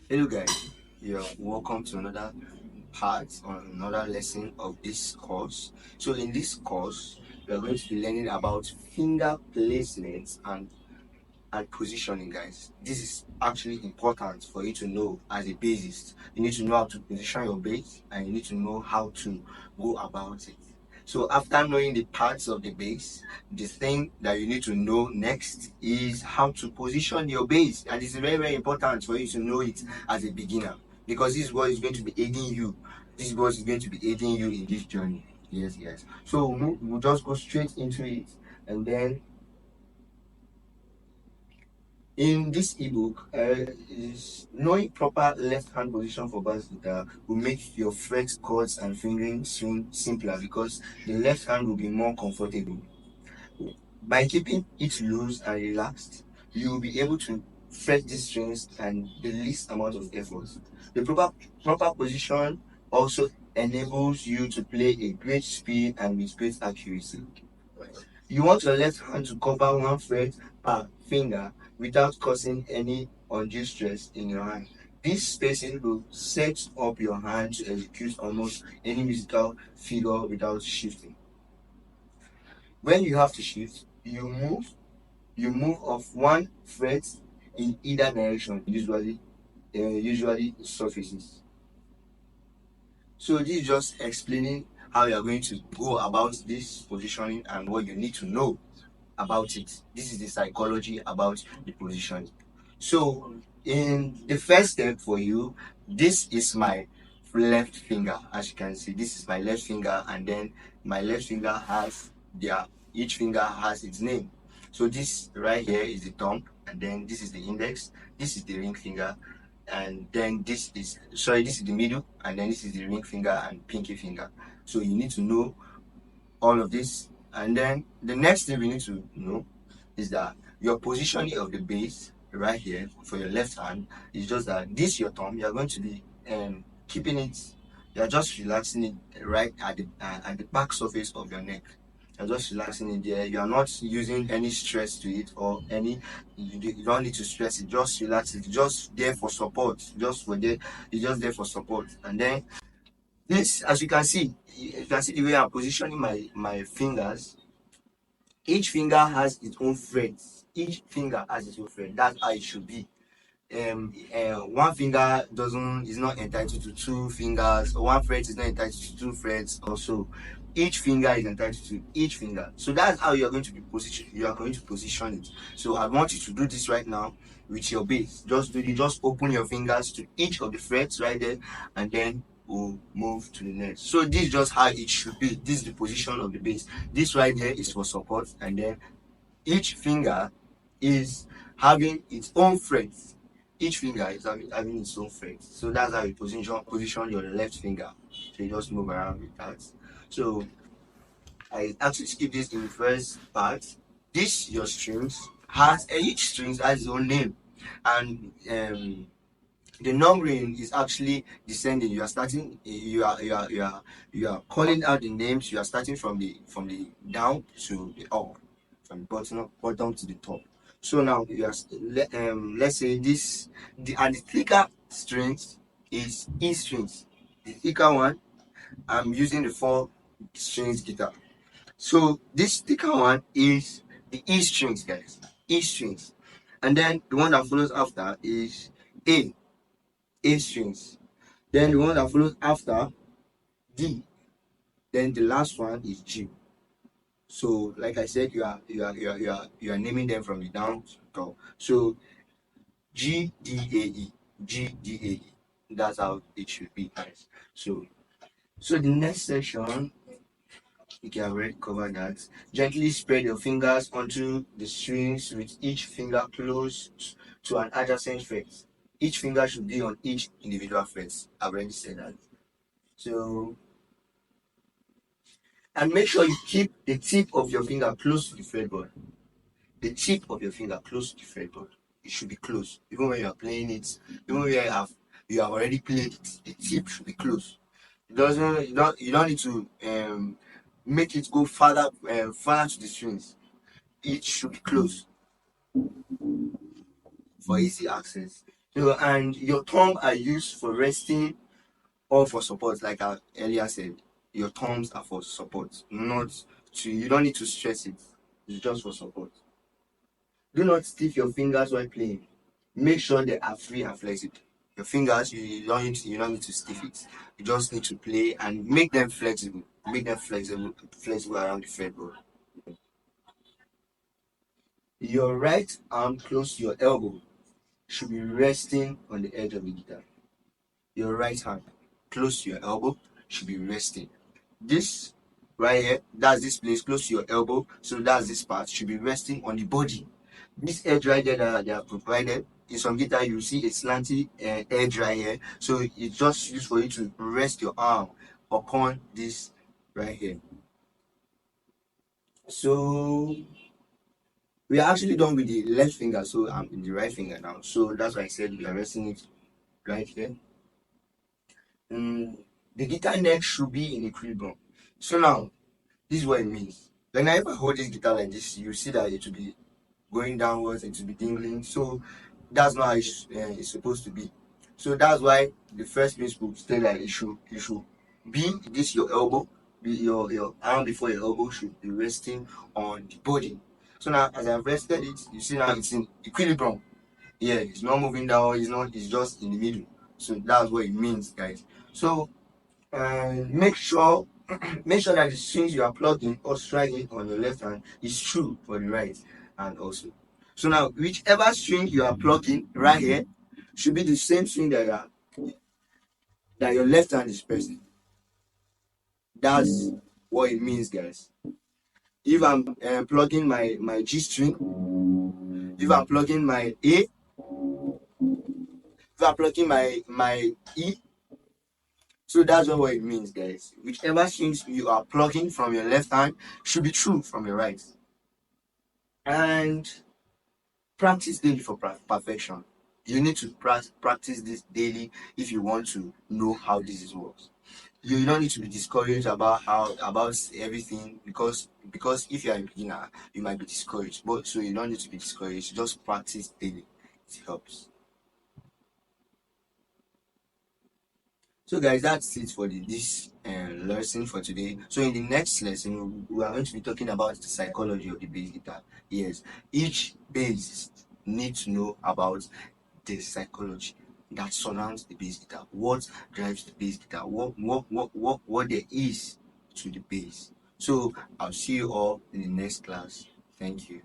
Hello guys, you're welcome to another part or another lesson of this course. So in this course, we are going to be learning about finger placement and positioning, guys. This is actually important for you to know as a bassist. You need to know how to position your bass and you need to know how to go about it. So after knowing the parts of the bass, the thing that you need to know next is how to position your bass. And it's very, very important for you to know it as a beginner because this is what is going to be aiding you. This is what is going to be aiding you in this journey. Yes, yes. So we'll just go straight into it and then in this ebook, is knowing proper left hand position for bass guitar will make your fret chords and fingering swing simpler because the left hand will be more comfortable. By keeping it loose and relaxed, you will be able to fret these strings and the least amount of effort. The proper position also enables you to play a great speed and with great accuracy. You want your left hand to cover one fret per finger without causing any undue stress in your hand. This spacing will set up your hand to execute almost any musical figure without shifting. When you have to shift, you move off one fret in either direction, usually surfaces. So this is just explaining how you are going to go about this positioning and what you need to know about it. This is the psychology about the positioning. So in the first step for you, this is my left finger. As you can see, this is my left finger, and then my left finger has each finger has its name. So this right here is the thumb, and then this is the index, this is the ring finger, and then this is the middle, and then this is the ring finger and pinky finger. So you need to know all of this, and then the next thing we need to know is that your positioning of the bass right here for your left hand is just that this your thumb, you're going to be keeping it, you're just relaxing it right at the back surface of your neck. You're just relaxing it there. You are not using any stress to it or any. You don't need to stress it. Just relax it. Just there for support. Just for there. It's just there for support. And then this, as you can see the way I'm positioning my fingers. Each finger has its own frets. Each finger has its own fret. That's how it should be. One finger doesn't is not entitled to two fingers. One fret is not entitled to two frets. Also, each finger is entitled to each finger. So that's how you are going to be position. You are going to position it. So I want you to do this right now with your bass. Just open your fingers to each of the frets right there, and then we'll move to the next. So this is just how it should be. This is the position of the bass. This right there is for support, and then each finger is having its own frets. Each finger is having its own frets. So that's how you position your left finger. So you just move around with that. So I actually skip this in the first part. This your strings has each strings has its own name, and the numbering is actually descending. You are starting. You are calling out the names. You are starting from the down to the up, from the bottom to the top. So now you are let's say this the thicker strings is E strings. The thicker one, I'm using the 4 strings guitar. So this thicker one is the E strings, guys. E strings, and then the one that follows after is A strings. Then the one that follows after D. Then the last one is G. So like I said, you are naming them from the down to the top. So G D A E, G D A E. That's how it should be, guys. So the next section, you can already cover that. Gently spread your fingers onto the strings with each finger close to an adjacent fret. Each finger should be on each individual fret. I've already said that. So, and make sure you keep the tip of your finger close to the fretboard. The tip of your finger close to the fretboard. It should be close. Even when you are playing it, even when you have already played it, the tip should be close. You don't need to make it go further to the strings. It should be close. for easy access. And your thumb are used for resting or for support, like I earlier said. Your thumbs are for support, not to. You don't need to stress it. It's just for support. Do not stiff your fingers while playing. Make sure they are free and flexible. Your fingers, you don't need to stiff it. You just need to play and make them flexible. Make them flexible around the fretboard. Your right arm close to your elbow should be resting on the edge of the guitar. Your right hand close to your elbow should be resting. This right here, that's this place close to your elbow, so that's this part, should be resting on the body. This edge right there that they have provided, in some guitar you see a slanty edge right here, so it's just used for you to rest your arm upon this right here. So we are actually done with the left finger, so I'm in the right finger now. So that's why I said we are resting it right here. The guitar neck should be in equilibrium. So now, this is what it means. Whenever I hold this guitar like this, you see that it will be going downwards and it will be dingling. So that's not how it's supposed to be. So that's why the first principle states that it should be this your elbow, your arm before your elbow should be resting on the body. So now as I've rested it, you see now it's in equilibrium. Yeah, it's not moving down, it's just in the middle. So that's what it means, guys. So make sure make sure that the strings you are plugging or striking on your left hand is true for the right hand also. So now whichever string you are plugging right here should be the same string that your left hand is pressing. That's what it means, guys. If I'm plugging my G string, if I'm plugging my A, if I'm plugging my E, so that's what it means, guys. Whichever strings you are plugging from your left hand should be true from your right. And practice daily for perfection. You need to practice this daily if you want to know how this works. You don't need to be discouraged about everything because if you are a beginner, you might be discouraged. But so you don't need to be discouraged. Just practice daily. It helps. So guys, that's it for this lesson for today. So in the next lesson, we are going to be talking about the psychology of the bass guitar. Yes, each bassist needs to know about the psychology that surrounds the bass guitar. What drives the bass guitar? What there is to the bass. So I'll see you all in the next class. Thank you.